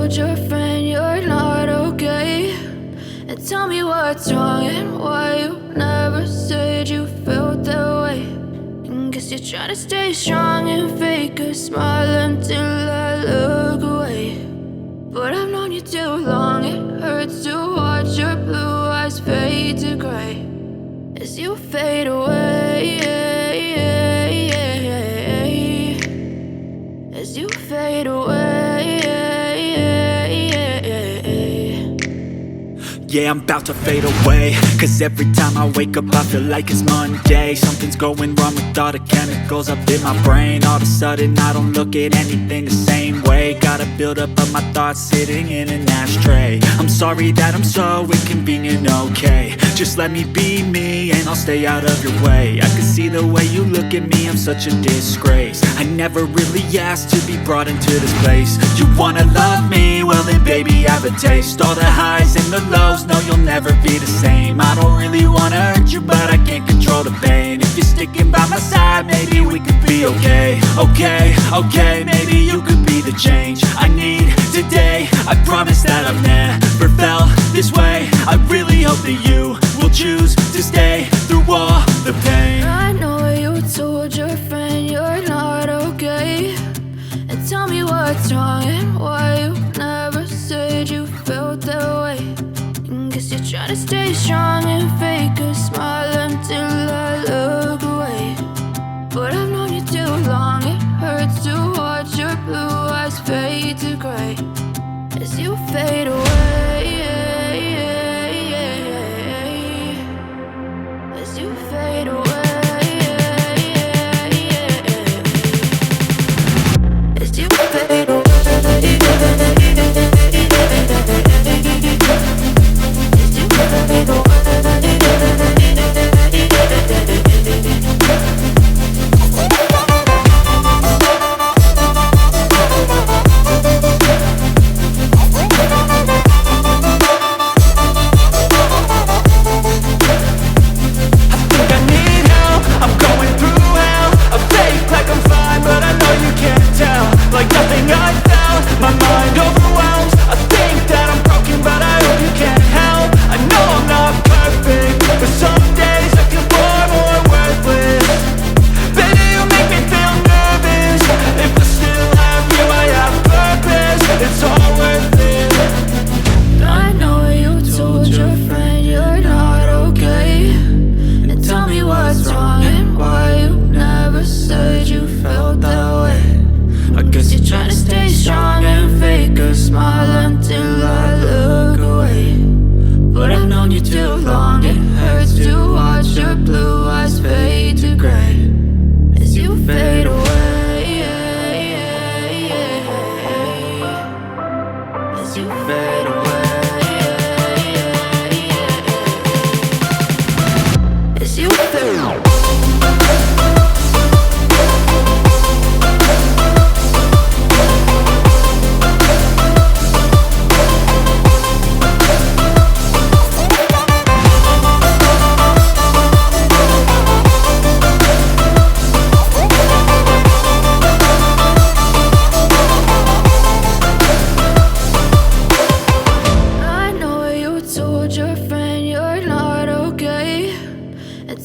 told your friend you're not okay, and tell me what's wrong and why you never said you felt that way. And guess you're trying to stay strong and fake a smile until I look away. But I've known you too long, it hurts to watch your blue eyes fade to gray as you fade away, as you fade away. Yeah, I'm about to fade away, cause every time I wake up I feel like it's Monday. Something's going wrong with all the chemicals up in my brain. All of a sudden I don't look at anything the same way. Got a build up of my thoughts sitting in an ashtray. I'm sorry that I'm so inconvenient, okay. Just let me be me and I'll stay out of your way. I can see the way you look at me, I'm such a disgrace. I never really asked to be brought into this place. You wanna love me? Well then baby, have a taste. All the highs and the lows, no, you'll never be the same. I don't really wanna hurt you, but I can't control the pain. If you're sticking by my side, maybe we could be okay. Okay, maybe you could be the change I need today. I promise that I've never felt this way. I really hope that you will choose to stay through all the pain. I know you told your friend you're not okay, and tell me what's wrong and why you never said you felt that way. And guess you're trying to stay strong and fake a smile until I look away. But I've known you too long, it hurts to watch your blue eyes fade to gray as you fade away, as you fade away. As you fade away.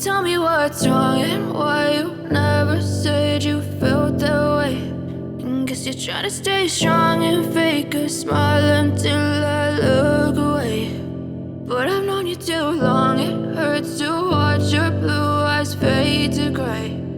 Tell me what's wrong and why you never said you felt that way. And guess you're trying to stay strong and fake a smile until I look away. But I've known you too long, it hurts to watch your blue eyes fade to gray